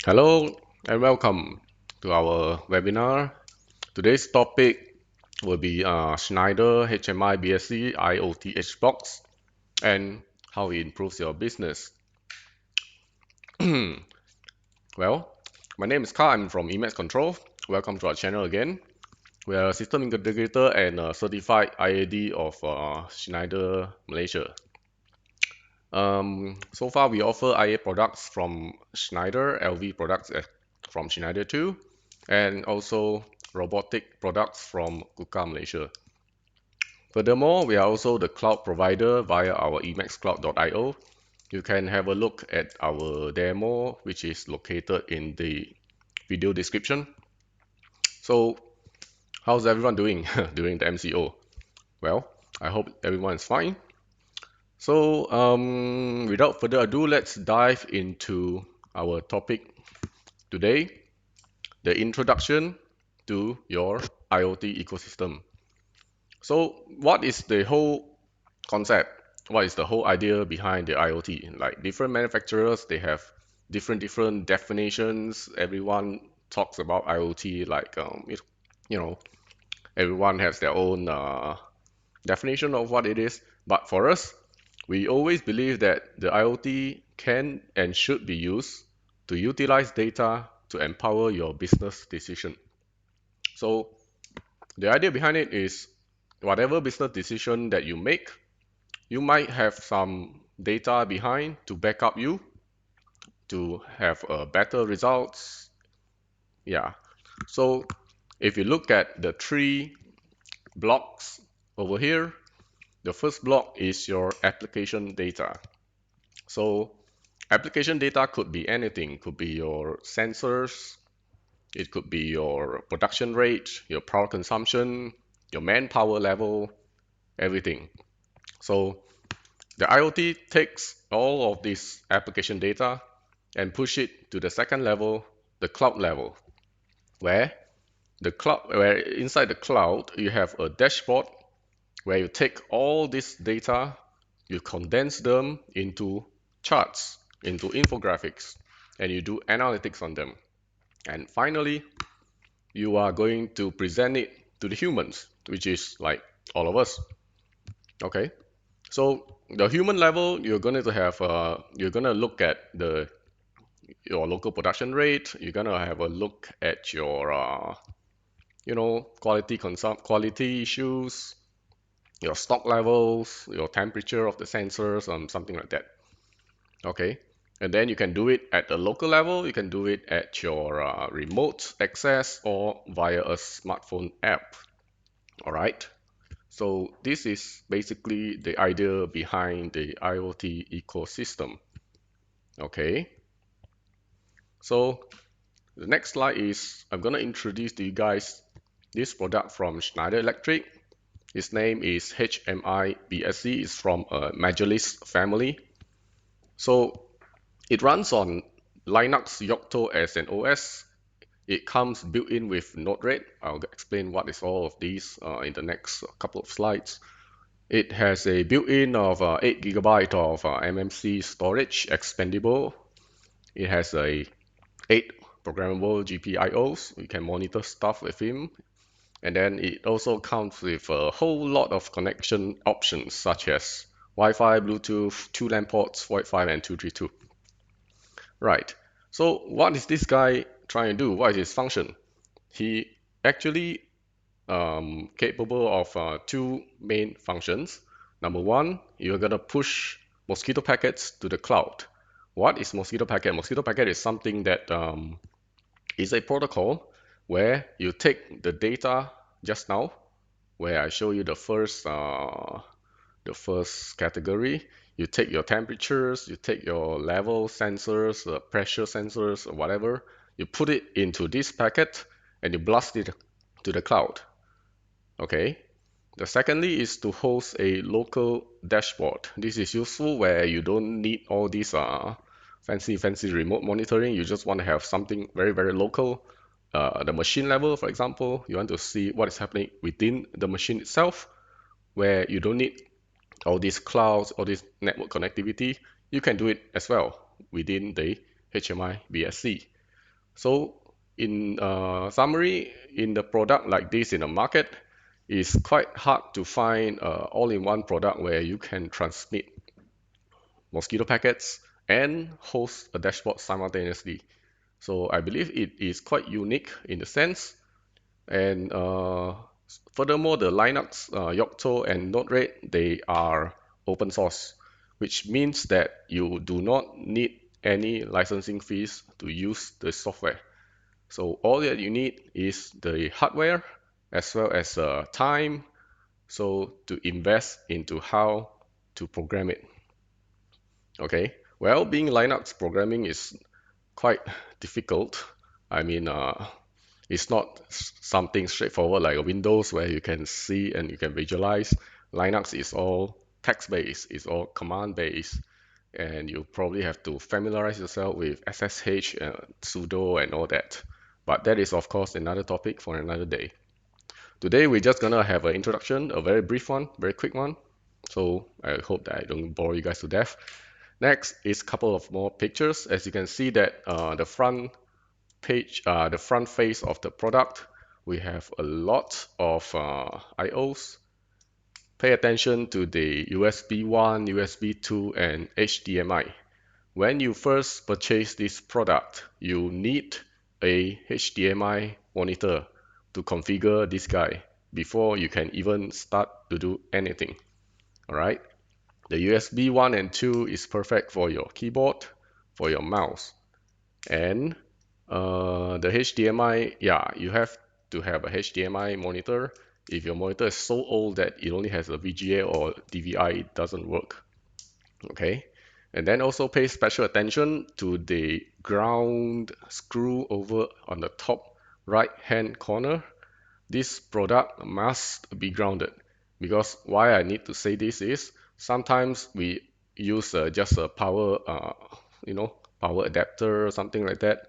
Hello and welcome to our webinar. Today's topic will be Schneider HMI BSc IoT Hbox and how it improves your business. Well, my name is Carl. I'm from Emax Control. Welcome to our channel again. We are a system integrator and a certified IAD of Schneider Malaysia. So far, we offer IA products from Schneider, LV products from Schneider too, and also robotic products from KUKA Malaysia. Furthermore, we are also the cloud provider via our emaxcloud.io. You can have a look at our demo, which is located in the video description. So, how's everyone doing during the MCO? Well, I hope everyone is fine. So, without further ado, let's dive into our topic today, the introduction to your IoT ecosystem. So, what is the whole concept? What is the whole idea behind the IoT? Like different manufacturers, they have different definitions. Everyone talks about IoT like you know, everyone has their own definition of what it is. But for us, we always believe that the IoT can and should be used to utilize data to empower your business decision. So the idea behind it is whatever business decision that you make, you might have some data behind to back up you to have better results. Yeah. So if you look at the three blocks over here, the first block is your application data. So application data could be anything, could be your sensors, it could be your production rate, your power consumption, your manpower level, everything. So the IoT takes all of this application data and push it to the second level, the cloud level, where where inside the cloud you have a dashboard where you take all this data, you condense them into charts, into infographics, and you do analytics on them. And finally, you are going to present it to the humans, which is like all of us. Okay, so the human level, you're gonna look at your local production rate. You're gonna have a look at your quality issues, your stock levels, your temperature of the sensors, something like that. Okay, and then you can do it at a local level. You can do it at your remote access or via a smartphone app. All right. So this is basically the idea behind the IoT ecosystem. Okay. So the next slide is I'm gonna introduce to you guys this product from Schneider Electric. His name is HMI BSC. It's from a Majalis family. So it runs on Linux Yocto as an OS. It comes built in with Node-RED. I'll explain what is all of these in the next couple of slides. It has a built-in of 8 GB of MMC storage expandable. It has a 8 programmable GPIOs. You can monitor stuff with him. And then it also comes with a whole lot of connection options such as Wi-Fi, Bluetooth, 2 LAN ports, Wi-Fi, and 232. Right. So what is this guy trying to do? What is his function? He actually capable of two main functions. Number one, you're gonna push mosquito packets to the cloud. What is mosquito packet? Mosquito packet is something that is a protocol where you take the data just now, where I show you the first category. You take your temperatures, you take your level sensors, pressure sensors, or whatever. You put it into this packet and you blast it to the cloud. Okay. The secondly is to host a local dashboard. This is useful where you don't need all these fancy remote monitoring. You just want to have something very local. The machine level, for example, you want to see what is happening within the machine itself, where you don't need all these clouds, all this network connectivity. You can do it as well within the HMI BSC. So in summary, in the product like this in the market, it's quite hard to find all-in-one product where you can transmit mosquito packets and host a dashboard simultaneously. So I believe it is quite unique in the sense. And furthermore, the Linux, Yocto, and Node-RED, they are open source, which means that you do not need any licensing fees to use the software. So all that you need is the hardware as well as time, so to invest into how to program it. Okay, well, being Linux programming is quite difficult. I mean, it's not something straightforward like Windows where you can see and you can visualize. Linux is all text-based, it's all command-based, and you probably have to familiarize yourself with SSH, sudo, and all that. But that is, of course, another topic for another day. Today, we're just gonna have an introduction, a very brief one, very quick one. So I hope that I don't bore you guys to death. Next is a couple of more pictures. As you can see that the front page, the front face of the product, we have a lot of IOs. Pay attention to the USB 1, USB 2, and HDMI. When you first purchase this product, you need a HDMI monitor to configure this guy before you can even start to do anything. Alright? The USB 1 and 2 is perfect for your keyboard, for your mouse. And the HDMI, yeah, you have to have a HDMI monitor. If your monitor is so old that it only has a VGA or DVI, it doesn't work. Okay, and then also pay special attention to the ground screw over on the top right hand corner. This product must be grounded, because why I need to say this is sometimes we use just a power power adapter or something like that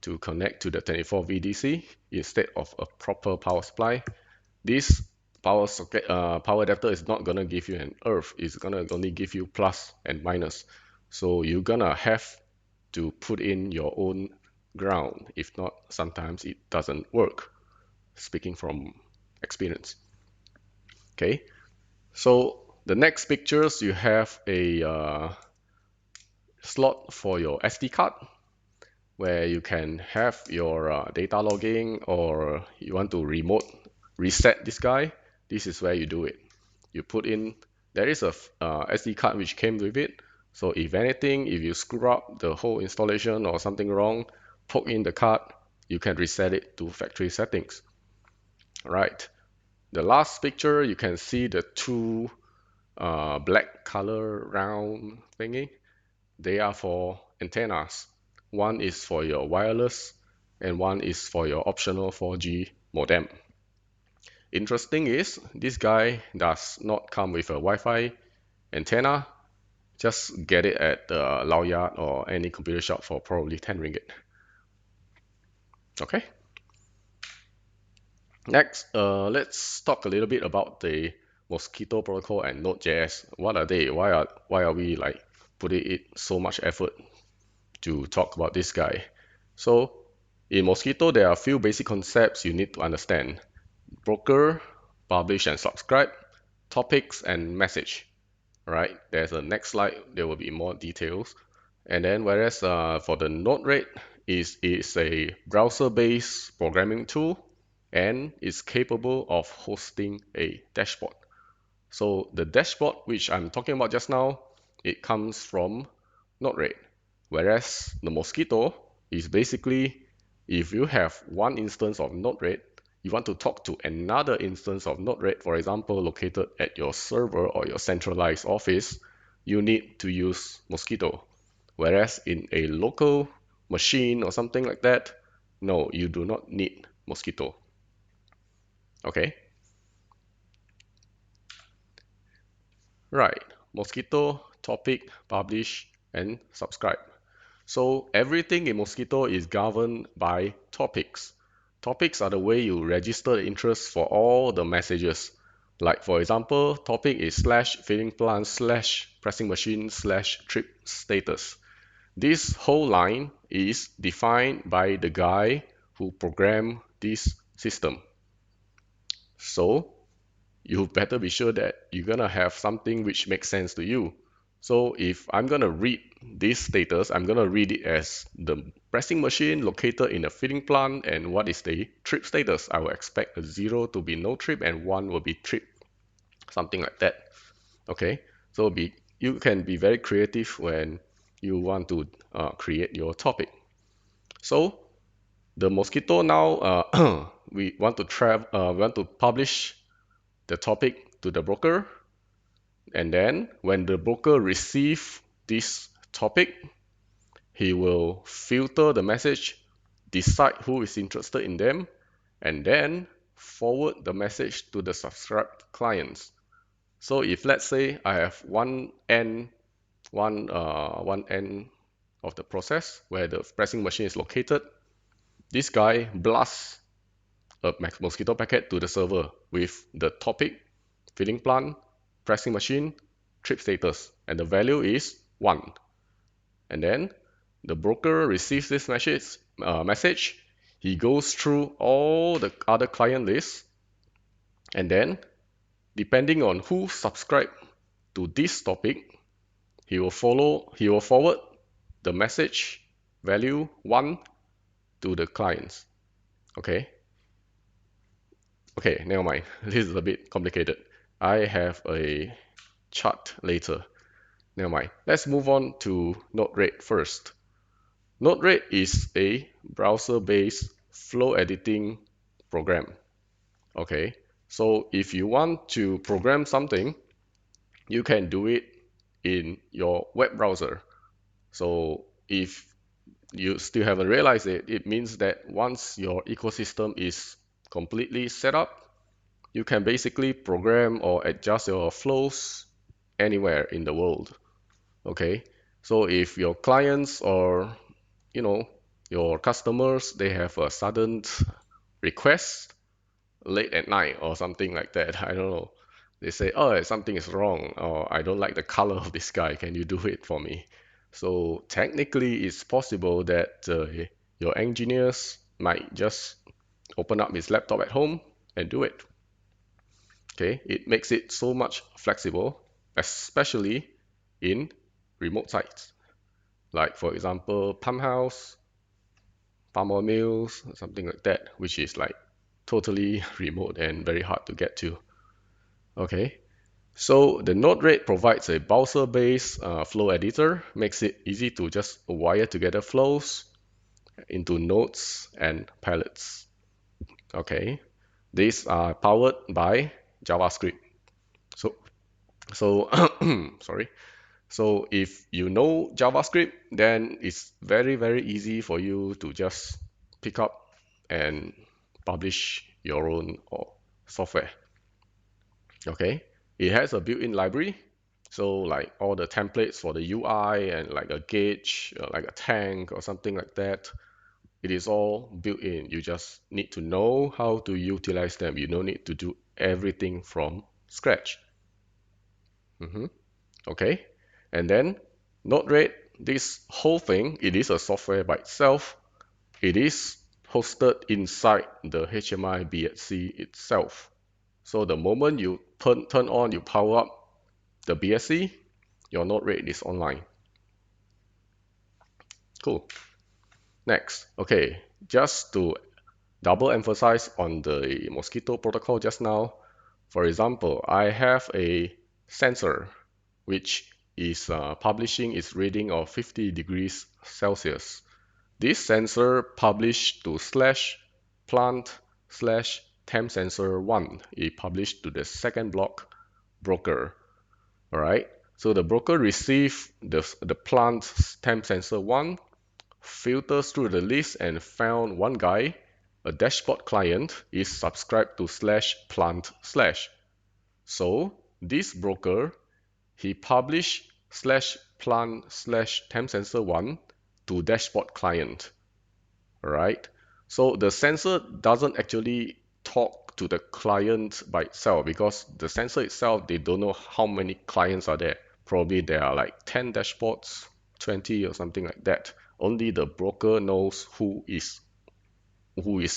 to connect to the 24 VDC instead of a proper power supply. This power adapter is not gonna give you an earth, it's gonna only give you plus and minus. So you're gonna have to put in your own ground. If not, sometimes it doesn't work, speaking from experience. Okay, so the next pictures, you have a slot for your SD card where you can have your data logging, or you want to remote reset this guy. This is where you do it. You put in, there is a SD card which came with it. So if anything, if you screw up the whole installation or something wrong, poke in the card, you can reset it to factory settings. All right. The last picture, you can see the two black color round thingy. They are for antennas. One is for your wireless and one is for your optional 4G modem. Interesting is this guy does not come with a Wi-Fi antenna. Just get it at the Laoyat or any computer shop for probably 10 ringgit. Okay. Next, let's talk a little bit about the Mosquito protocol and Node.js. What are they? Why are we like putting it so much effort to talk about this guy? So in Mosquito, there are a few basic concepts you need to understand. Broker, publish and subscribe, topics and message. Right? There's a next slide, there will be more details. And then whereas for the Node-RED is a browser-based programming tool and is capable of hosting a dashboard. So the dashboard which I'm talking about just now, it comes from Node-RED. Whereas the Mosquito is basically, if you have one instance of Node-RED, you want to talk to another instance of Node-RED, for example, located at your server or your centralized office, you need to use Mosquito. Whereas in a local machine or something like that, no, you do not need Mosquito. Okay? Right. Mosquito, topic, publish, and subscribe. So everything in Mosquito is governed by topics. Topics are the way you register the interest for all the messages. Like for example, topic is slash filling plant slash pressing machine slash trip status. This whole line is defined by the guy who programmed this system. So you better be sure that you're gonna have something which makes sense to you. So if I'm gonna read this status, I'm gonna read it as the pressing machine located in a filling plant and what is the trip status. I will expect a 0 to be no trip and 1 will be trip, something like that. Okay, so you can be very creative when you want to create your topic. So the mosquito now we want to publish the topic to the broker, and then when the broker receive this topic, he will filter the message, decide who is interested in them, and then forward the message to the subscribed clients. So if let's say I have one end of the process where the pressing machine is located, this guy blasts a mosquito packet to the server with the topic, filling plant, pressing machine, trip status, and the value is 1. And then the broker receives this message, he goes through all the other client lists, and then depending on who subscribed to this topic, he will forward the message value 1 to the clients. Okay? Okay, never mind. This is a bit complicated. I have a chart later. Never mind. Let's move on to Node-RED first. Node-RED is a browser-based flow editing program. Okay, so if you want to program something, you can do it in your web browser. So if you still haven't realized it, it means that once your ecosystem is completely set up, you can basically program or adjust your flows anywhere in the world. Okay, so if your clients or your customers, they have a sudden request late at night or something like that, I don't know, they say, oh, something is wrong, or I don't like the color of this guy, can you do it for me? So technically it's possible that your engineers might just open up his laptop at home and do it. Okay, it makes it so much flexible, especially in remote sites, like for example pump house, palm oil mills, something like that, which is like totally remote and very hard to get to. Okay, so the Node-RED provides a browser-based flow editor, makes it easy to just wire together flows into nodes and palettes. Okay, these are powered by JavaScript. So, so sorry. So if you know JavaScript, then it's very, very easy for you to just pick up and publish your own software. Okay, it has a built-in library, so like all the templates for the UI and like a gauge, like a tank or something like that, it is all built in. You just need to know how to utilize them. You don't need to do everything from scratch. Okay, and then Node-RED, this whole thing, it is a software by itself. It is hosted inside the HMI BSC itself. So the moment you you power up the BSC, your Node-RED is online. Cool. Next, okay, just to double emphasize on the mosquito protocol just now, for example, I have a sensor which is publishing its reading of 50 degrees Celsius. This sensor published to slash plant slash temp sensor 1. It published to the second block broker. Alright, so the broker received the plant temp sensor 1, filters through the list and found one guy, a dashboard client, is subscribed to slash plant slash. So this broker, he published slash plant slash temp sensor 1 to dashboard client. Alright, so the sensor doesn't actually talk to the client by itself, because the sensor itself, they don't know how many clients are there. Probably there are like 10 dashboards, 20 or something like that, only the broker knows who is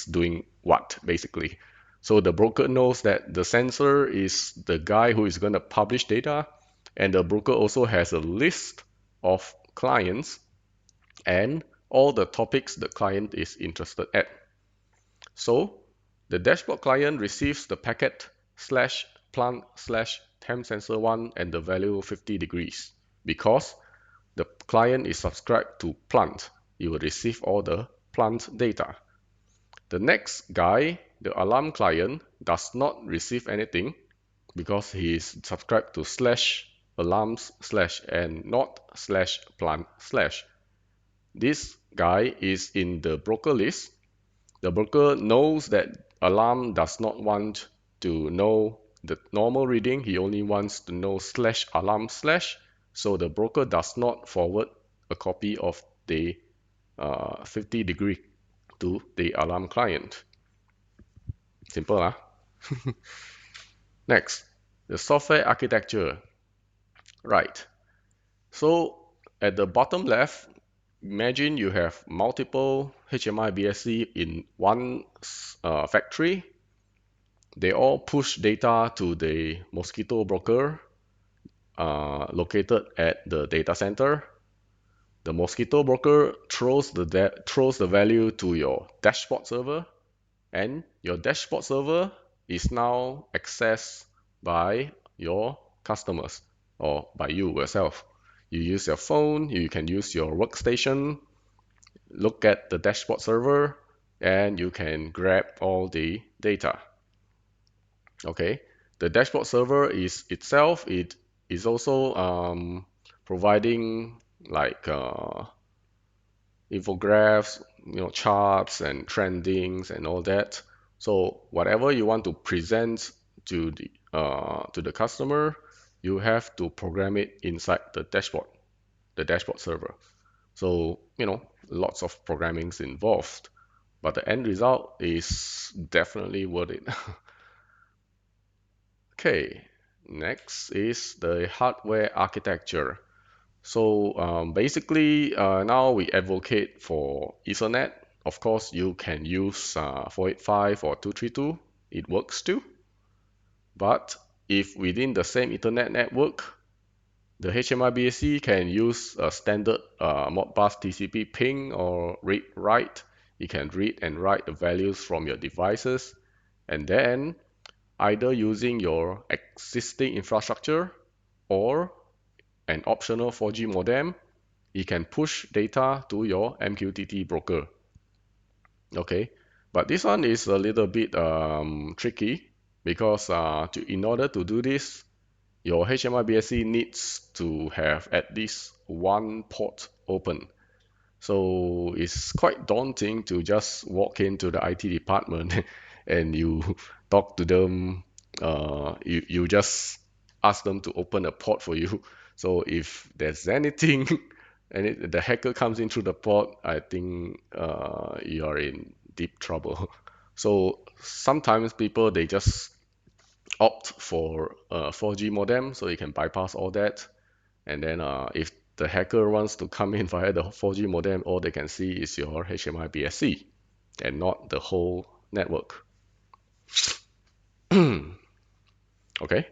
doing what, basically. So the broker knows that the sensor is the guy who is going to publish data, and the broker also has a list of clients and all the topics the client is interested at. So the dashboard client receives the packet slash plant slash temp sensor 1 and the value 50 degrees. Because the client is subscribed to plant, you will receive all the plant data. The next guy, the alarm client, does not receive anything because he is subscribed to slash alarms slash and not slash plant slash. This guy is in the broker list. The broker knows that alarm does not want to know the normal reading. He only wants to know slash alarm slash. So the broker does not forward a copy of the 50 degree to the alarm client. Simple, huh? Next, the software architecture. Right. So at the bottom left, imagine you have multiple HMI BSC in one factory. They all push data to the Mosquito broker located at the data center. The Mosquito broker throws the value to your dashboard server, and your dashboard server is now accessed by your customers or by you yourself. You use your phone, you can use your workstation, look at the dashboard server, and you can grab all the data. Okay, the dashboard server it is also providing like infographs, charts and trendings and all that. So whatever you want to present to the customer, you have to program it inside the dashboard server. So lots of programming's involved, but the end result is definitely worth it. Okay, next is the hardware architecture. So basically, now we advocate for Ethernet. Of course, you can use 485 or 232. It works too. But if within the same Ethernet network, the HMI BSC can use a standard Modbus TCP ping or read-write. You can read and write the values from your devices, and then either using your existing infrastructure or an optional 4G modem, you can push data to your MQTT broker. Okay, but this one is a little bit tricky because in order to do this, your HMI BSC needs to have at least one port open. So it's quite daunting to just walk into the IT department and you talk to them. You just ask them to open a port for you. So if there's anything and the hacker comes in through the port, I think you're in deep trouble. So sometimes people they just opt for a 4G modem so you can bypass all that. And then if the hacker wants to come in via the 4G modem, all they can see is your HMI BSC and not the whole network. Okay,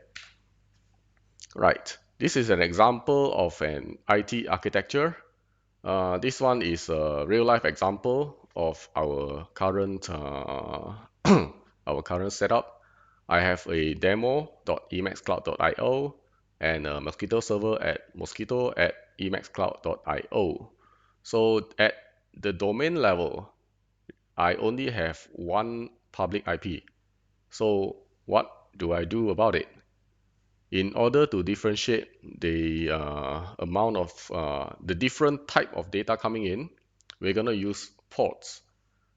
right. This is an example of an IT architecture. This one is a real life example of our current our current setup. I have a demo.emaxcloud.io and a Mosquito server at mosquito@emaxcloud.io. So at the domain level, I only have one public IP. So what do I do about it? In order to differentiate the amount of the different type of data coming in, we're going to use ports.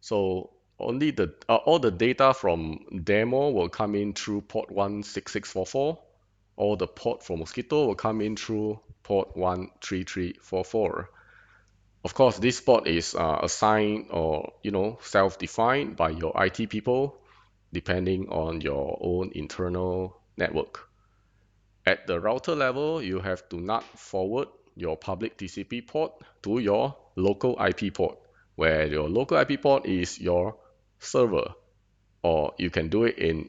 So only all the data from demo will come in through port 16644. All the port from Mosquito will come in through port 13344. Of course, this port is assigned or self-defined by your IT people depending on your own internal network. At the router level, you have to NAT forward your public TCP port to your local IP port, where your local IP port is your server, or you can do it in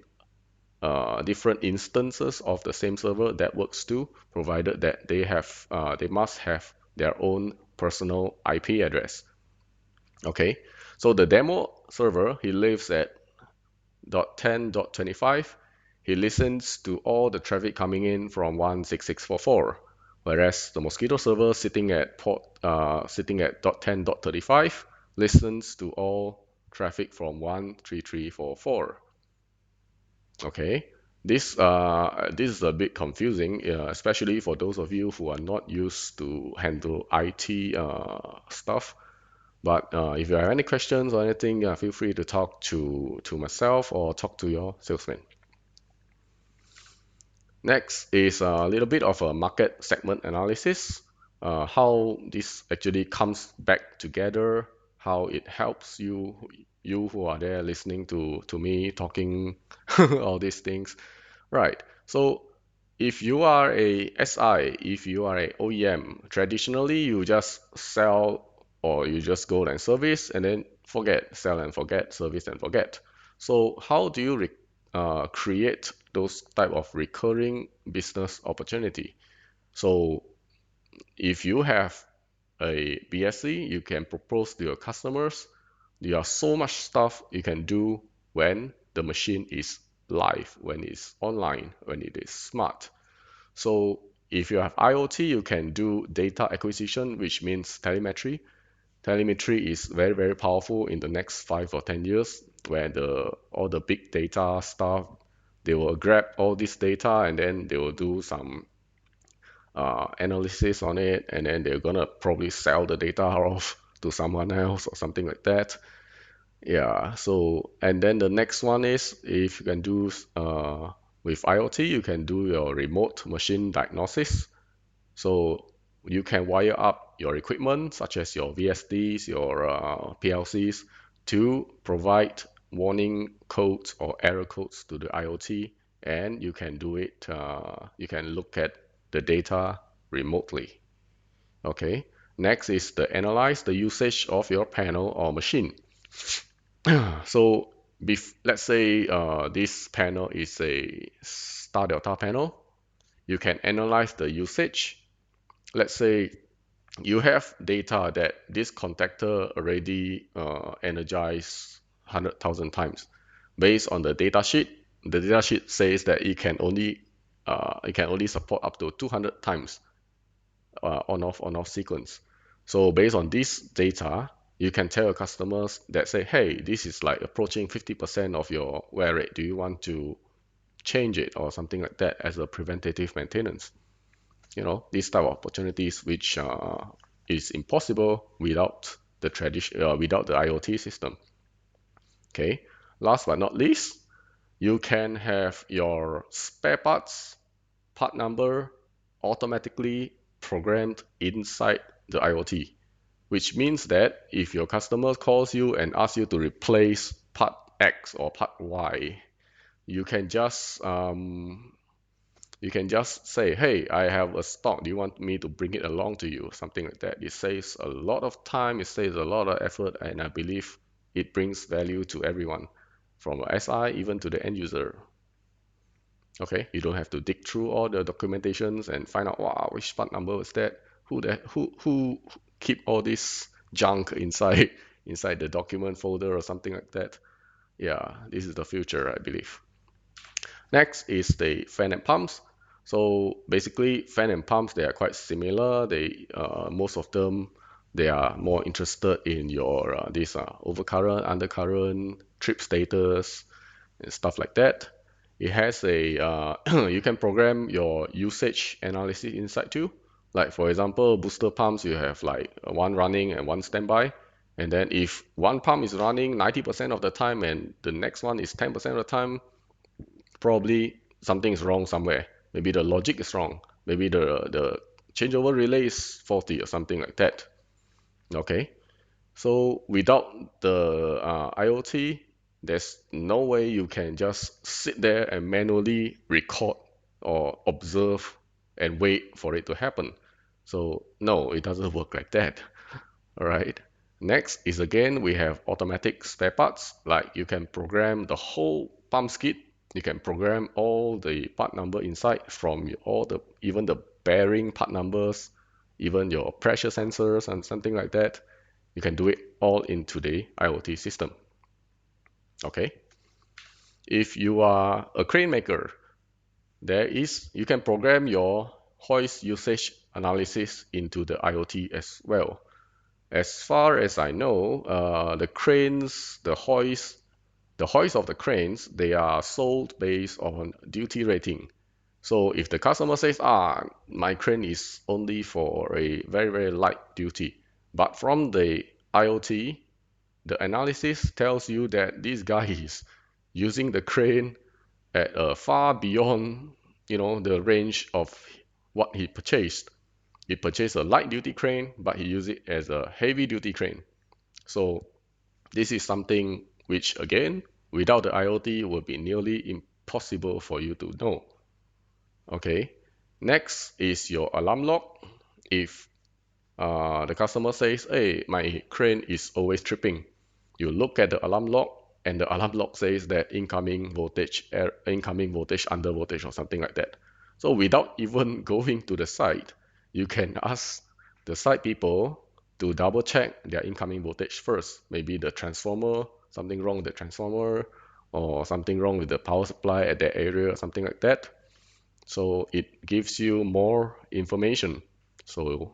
different instances of the same server that works too, provided that they must have their own personal IP address. Okay, so the demo server, he lives at 10.25. He listens to all the traffic coming in from 16644, whereas the Mosquito server sitting at 10.35 listens to all traffic from 13344. Okay, this is a bit confusing, especially for those of you who are not used to handle IT stuff. But if you have any questions or anything, feel free to talk to myself or talk to your salesman. Next is a little bit of a market segment analysis, how this actually comes back together, how it helps you who are there listening to me talking all these things. Right. So if you are a SI, if you are a OEM, traditionally you just sell or you just go and service and then forget, sell and forget, service and forget. So how do you create those type of recurring business opportunity? So if you have a BSC, you can propose to your customers. There are so much stuff you can do when the machine is live, when it's online, when it is smart. So if you have IoT, you can do data acquisition, which means telemetry. Telemetry is very, very powerful in the next 5 or 10 years, where all the big data stuff, they will grab all this data and then they will do some analysis on it, and then they're gonna probably sell the data off to someone else or something like that. Yeah, so and then the next one is if you can do with IoT, you can do your remote machine diagnosis. So you can wire up your equipment, such as your VSDs, your PLCs, to provide warning codes or error codes to the IoT, and you can do it. You can look at the data remotely. Okay. Next is the analyze the usage of your panel or machine. So let's say this panel is a star delta panel. You can analyze the usage. Let's say you have data that this contactor already energized 100,000 times. Based on the data sheet says that it can only support up to 200 times on-off sequence. So based on this data, you can tell your customers that say, hey, this is like approaching 50% of your wear rate. Do you want to change it or something like that as a preventative maintenance? These type of opportunities which is impossible without without the IoT system. Okay. Last but not least, you can have your spare parts part number automatically programmed inside the IoT, which means that if your customer calls you and asks you to replace part X or part Y, you can just say, hey, I have a stock. Do you want me to bring it along to you? Something like that. It saves a lot of time, it saves a lot of effort, and I believe it brings value to everyone, from a SI even to the end user. Okay, you don't have to dig through all the documentations and find out, wow, which part number was that? Who keep all this junk inside inside the document folder or something like that? Yeah, this is the future, I believe. Next is the fan and pumps. So basically, fan and pumps, they are quite similar. Most of them, they are more interested in your this overcurrent, undercurrent, trip status, and stuff like that. It has you can program your usage analysis inside too. Like for example, booster pumps, you have like one running and one standby. And then if one pump is running 90% of the time and the next one is 10% of the time, probably something is wrong somewhere. Maybe the logic is wrong. Maybe the changeover relay is faulty or something like that. Okay. So without the IoT, there's no way you can just sit there and manually record or observe and wait for it to happen. So no, it doesn't work like that. All right. Next is again, we have automatic spare parts. Like you can program the whole pump skid. You can program all the part number inside from all the, even the bearing part numbers, even your pressure sensors and something like that. You can do it all into the IoT system. Okay. If you are a crane maker, you can program your hoist usage analysis into the IoT as well. As far as I know, the cranes, the hoist of the cranes, they are sold based on duty rating. So if the customer says, my crane is only for a very, very light duty, but from the IoT, the analysis tells you that this guy is using the crane at far beyond, the range of what he purchased. He purchased a light duty crane, but he used it as a heavy duty crane. So this is something which, again, without the IoT would be nearly impossible for you to know. Okay. Next is your alarm lock. If the customer says, hey, my crane is always tripping, you look at the alarm log, and the alarm log says that incoming voltage, under voltage, or something like that. So without even going to the site, you can ask the site people to double check their incoming voltage first. Maybe the transformer, something wrong with the transformer, or something wrong with the power supply at that area, something like that. So it gives you more information. So,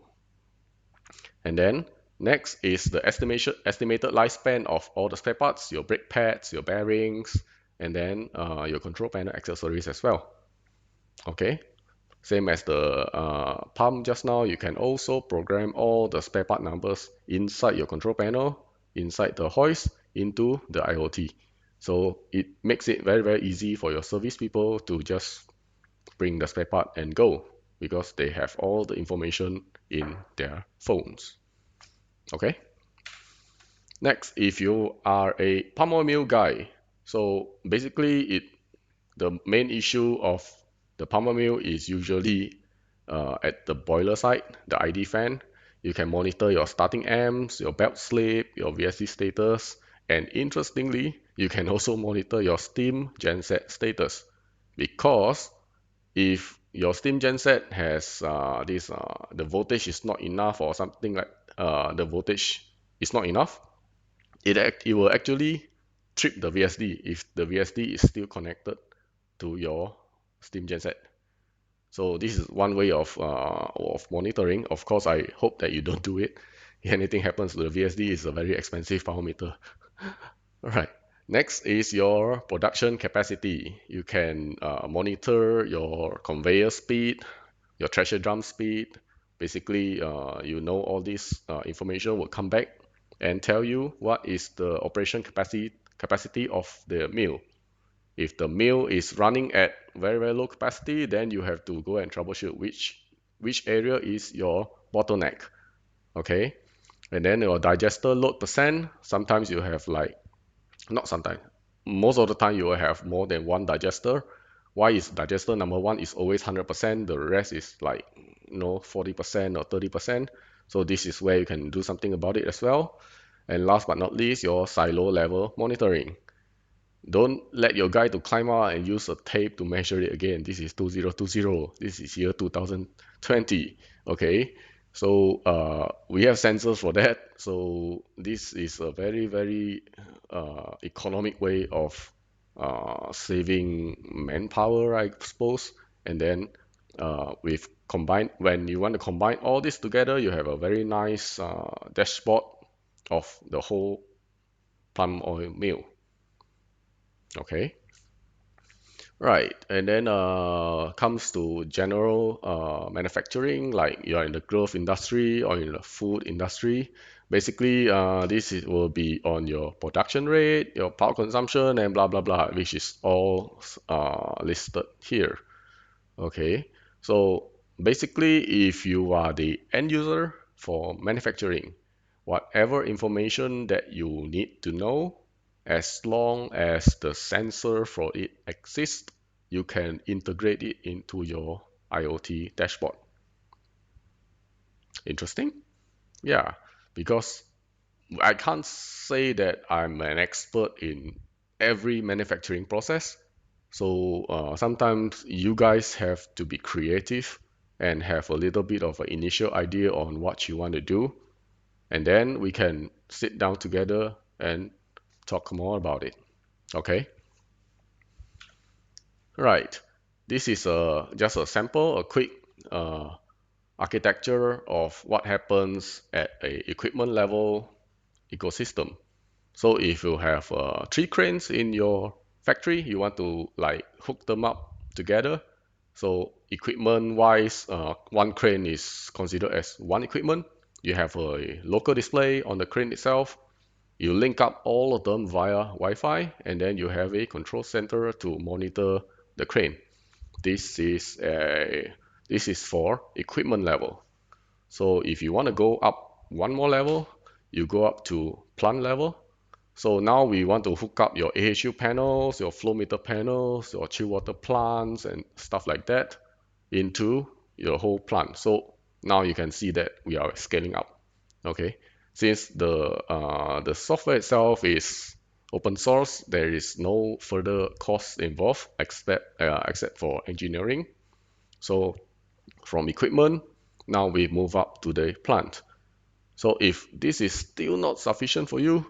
and then next is the estimated lifespan of all the spare parts, your brake pads, your bearings, and then your control panel accessories as well. Okay, same as the pump just now, you can also program all the spare part numbers inside your control panel, inside the hoist, into the IoT. So it makes it very, very easy for your service people to just bring the spare part and go, because they have all the information in their phones. Okay. Next, if you are a palm oil mill guy, so basically the main issue of the palm oil mill is usually at the boiler side, the ID fan. You can monitor your starting amps, your belt slip, your VSD status, and interestingly, you can also monitor your steam genset status, because if your steam genset has the voltage is not enough, or something like the voltage is not enough, it will actually trip the VSD if the VSD is still connected to your steam genset. So this is one way of monitoring. Of course, I hope that you don't do it. If anything happens to the VSD, it's a very expensive power meter. All right. Next is your production capacity. You can monitor your conveyor speed, your thresher drum speed. Basically, all this information will come back and tell you what is the operation capacity of the mill. If the mill is running at very, very low capacity, then you have to go and troubleshoot which area is your bottleneck. Okay. And then your digester load percent. Sometimes you have like, not sometimes, most of the time you will have more than one digester. Why is digester number one is always 100%, the rest is like 40% or 30%. So this is where you can do something about it as well. And last but not least, your silo level monitoring. Don't let your guy to climb out and use a tape to measure it again. This is 2020. This is year 2020. Okay. So we have sensors for that. So this is a very, very economic way of saving manpower, I suppose. And then when you want to combine all this together, you have a very nice dashboard of the whole palm oil mill. Okay. Right, and then comes to general manufacturing, like you're in the growth industry or in the food industry. Basically, will be on your production rate, your power consumption, and blah blah blah, which is all listed here. Okay, so basically, if you are the end user for manufacturing, whatever information that you need to know, as long as the sensor for it exists, you can integrate it into your IoT dashboard. Interesting? Yeah, because I can't say that I'm an expert in every manufacturing process. So sometimes you guys have to be creative and have a little bit of an initial idea on what you want to do, and then we can sit down together and talk more about it. Okay? Right. This is just a sample, a quick uh, architecture of what happens at a equipment level ecosystem. So if you have three cranes in your factory, you want to like hook them up together. So equipment wise, one crane is considered as one equipment. You have a local display on the crane itself. You link up all of them via Wi-Fi, and then you have a control center to monitor the crane. This is a this is for equipment level. So if you want to go up one more level, you go up to plant level. So now we want to hook up your AHU panels, your flow meter panels, your chill water plants and stuff like that into your whole plant. So now you can see that we are scaling up. Okay, since the software itself is open source, there is no further cost involved except for engineering. So from equipment, now we move up to the plant. So if this is still not sufficient for you,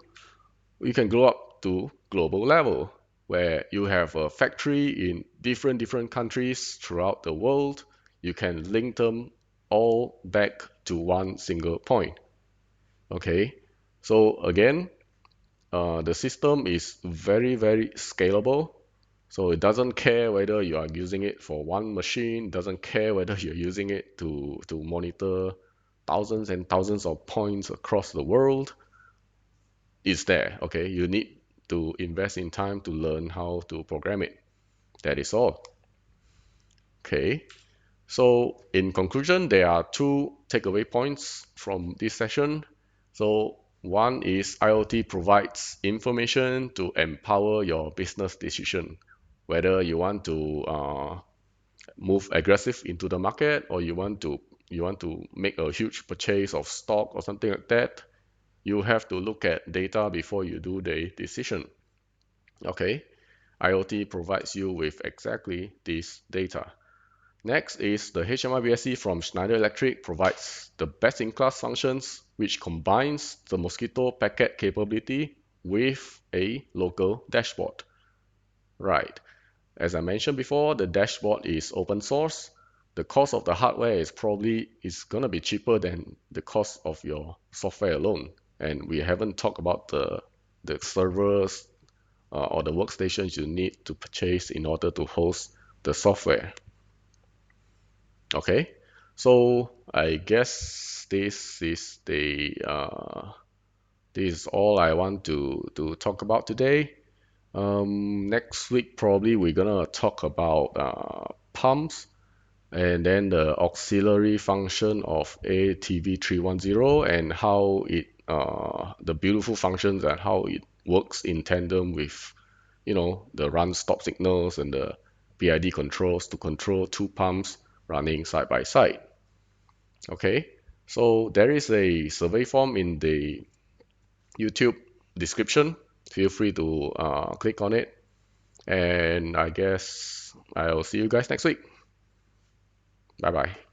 we can go up to global level, where you have a factory in different countries throughout the world. You can link them all back to one single point. Okay, so again, the system is very scalable. So it doesn't care whether you are using it for one machine, doesn't care whether you're using it to monitor thousands and thousands of points across the world. It's there. Okay, you need to invest in time to learn how to program it. That is all. Okay, so in conclusion, there are two takeaway points from this session. So one is IoT provides information to empower your business decision, whether you want to move aggressive into the market or you want to make a huge purchase of stock or something like that. You have to look at data before you do the decision. Okay, IoT provides you with exactly this data. Next is the HMI from Schneider Electric provides the best-in-class functions, which combines the Mosquito packet capability with a local dashboard. Right. As I mentioned before, the dashboard is open source. The cost of the hardware is gonna be cheaper than the cost of your software alone. And we haven't talked about the servers or the workstations you need to purchase in order to host the software. Okay, so I guess this is all I want to talk about today. Next week probably we're gonna talk about pumps and then the auxiliary function of ATV310 and how it the beautiful functions and how it works in tandem with the run stop signals and the PID controls to control two pumps running side by side. Okay, so there is a survey form in the YouTube description. Feel free to click on it, and I guess I'll see you guys next week. Bye bye.